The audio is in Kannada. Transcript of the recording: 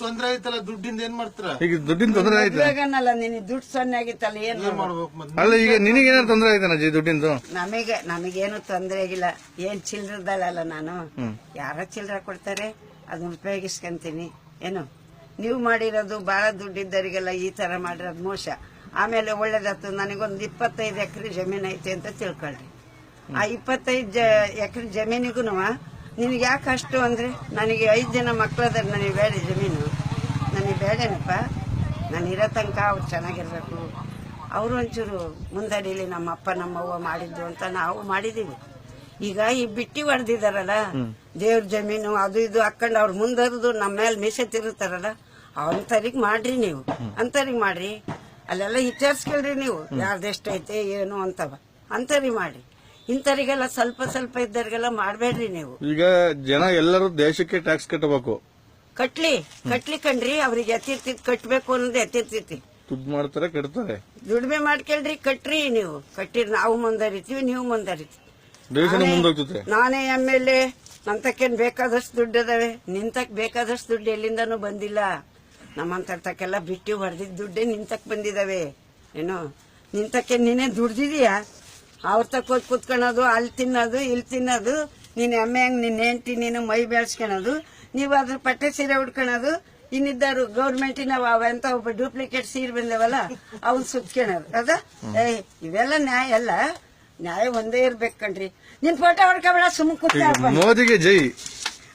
ತೊಂದ್ರೆ ಆಯ್ತಲ್ಲ ದುಡ್ಡಿಂದ ಏನ್ ಮಾಡ್ತೀರಾ? ಈಗ ದುಡ್ಡಿನ ತೊಂದರೆ ಆಯ್ತು ಬೇಗನಲ್ಲ ನಿನ್ ದುಡ್ಡು ಸೊನ್ನೆ ಆಗಿತ್ತಲ್ಲ ಏನ್ ಮಾಡ್ಬೇಕು ಮತ್ತೆ? ಅಲ್ಲ ಈಗ ನಿನಗೆ ಏನಾದ್ರು ತೊಂದರೆ ಆಯ್ತಾನ ಅಜ್ಜಿ ದುಡ್ಡಿಂದು? ನಮಗೇನು ತೊಂದ್ರೆ ಆಗಿಲ್ಲ. ಏನ್ ಚಿಲ್ರದಲ್ಲ ನಾನು, ಯಾರ ಚಿಲ್ರ ಕೊಡ್ತಾರೆ ಅದನ್ನ ಉಪಯೋಗಿಸ್ಕೊಂತೀನಿ. ಏನು ನೀವು ಮಾಡಿರೋದು ಬಹಳ ದುಡ್ಡಿದ್ದವರಿಗೆಲ್ಲ ಈ ತರ ಮಾಡಿರೋದು ಮೋಸ. ಆಮೇಲೆ ಒಳ್ಳೇದಾಯ್ತು, ನನಗೊಂದು 25 ಎಕರೆ ಜಮೀನ್ ಐತೆ ಅಂತ ತಿಳ್ಕೊಳ್ರಿ. ಆ 25 ಎಕರೆ ಜಮೀನಿಗೂ ನಿನಗೆ ಯಾಕೆ ಅಷ್ಟು ಅಂದ್ರೆ, ನನಗೆ 5 ಜನ ಮಕ್ಕಳದಾರ, ನನಗೆ ಬೇಡ ಜಮೀನು, ನನಗೆ ಬೇಡನಪ್ಪ. ನಾನು ಇರೋ ತನಕ ಅವ್ರು ಚೆನ್ನಾಗಿರ್ಬೇಕು, ಅವರು ಒಂಚೂರು ಮುಂದಡಿಲಿ ನಮ್ಮ ಅಪ್ಪ ನಮ್ಮವ್ವ ಮಾಡಿದ್ದು ಅಂತ ನಾವು ಮಾಡಿದೀವಿ. ಈಗ ಈ ಬಿಟ್ಟಿ ಹೊಡೆದಿದಾರಲ್ಲ ದೇವ್ರ ಜಮೀನು ಅದು ಇದು ಹಾಕೊಂಡು ಅವ್ರು ಮುಂದರ್ದು ನಮ್ಮ ಮೇಲೆ ಮೀಸೆ ತಿರುತ್ತಾರಲ್ಲ, ಅಂತರಿಗೆ ಮಾಡ್ರಿ ನೀವು, ಅಂತರಿಗೆ ಮಾಡ್ರಿ. ಅಲ್ಲೆಲ್ಲ ವಿಚಾರಿಸ್ಕೊಳ್ರಿ ನೀವು ಯಾರ್ದೆಷ್ಟೈತೆ ಏನು ಅಂತವ, ಅಂತರಿಗೆ ಮಾಡ್ರಿ. ಇಂಥರಿಗೆಲ್ಲ ಸ್ವಲ್ಪ ಸ್ವಲ್ಪ ಇದ್ದರಿಗೆಲ್ಲ ಮಾಡ್ಬೇಡ್ರಿ ನೀವು. ಈಗ ಜನ ಎಲ್ಲರೂ ದೇಶಕ್ಕೆ ಟ್ಯಾಕ್ಸ್ ಕಟ್ಟಬೇಕು. ಕಟ್ಲಿ ಕಣ್ರಿ, ಅವ್ರಿಗೆ ಎತ್ತಿರ್ತಿದ್ ಕಟ್ಬೇಕು ಅನ್ನೋದು ಎತ್ತಿರ್ತೈತಿ. ದುಡ್ಡು ಮಾಡ್ತಾರೆ ಕಟ್ತಾರೆ, ದುಡಿಮೆ ಮಾಡ್ಕೊಳ್ರಿ, ಕಟ್ರಿ. ನೀವು ಕಟ್ಟಿರಿ, ನಾವು ಮುಂದರಿತೀವಿ, ನೀವು ಮುಂದರಿತೀವಿ. ದೇಶನ ಮುಂದೋಗ್ತದೆ. ನಾನೇ MLA, ನಂತಕ್ಕೇನ್ ಬೇಕಾದಷ್ಟು ದುಡ್ಡು ಅದಾವೆ, ನಿಂತಕ್ ಬೇಕಾದಷ್ಟು ದುಡ್ಡು ಎಲ್ಲಿಂದನೂ ಬಂದಿಲ್ಲ. ನಮ್ಮಂತಕ್ಕೆಲ್ಲ ಬಿಟ್ಟು ಹೊಡೆದಿದ್ದ ದುಡ್ಡೇ ನಿಂತಕ್ ಬಂದಿದಾವೆ. ಏನೋ ನಿಂತಕ್ಕೆ ನೀನೇ ದುಡ್ದಿದೀಯಾ? ಅವ್ರ ತಕ್ಕ ಹೋಗಿ ಕುತ್ಕೊಳ್ಳೋದು, ಅಲ್ಲಿ ತಿನ್ನೋದು, ಇಲ್ಲಿ ತಿನ್ನೋದು, ನೀನ್ ಹೆಂಗ್ ನಿನ್ನ ಹೆಂಡತಿ ನೀನು ಮೈ ಬೆಳೆಸ್ಕೊಳೋದು, ನೀವು ಅದ್ರ ಪಟ್ಟೆ ಸೀರೆ ಉಡ್ಕೊಳೋದು, ಇನ್ನಿದ್ದಾರು ಗೌರ್ಮೆಂಟಿನ ಅವಂತ ಒಬ್ಬ ಡೂಪ್ಲಿಕೇಟ್ ಸೀರೆ ಬಂದೇವಲ್ಲ ಅವನ್ ಸುತ್ಕೊಳೋದು. ಅದ ಇವೆಲ್ಲ ನ್ಯಾಯ ಅಲ್ಲ. ನ್ಯಾಯ ಒಂದೇ ಇರ್ಬೇಕು ಕಣ್ರಿ. ನಿನ್ ಫೋಟೋ ಹೊಡ್ಕೊಬೇಡ, ಸುಮ್ ಕೂತ ಮೋದಿಗೆ ಜೈ.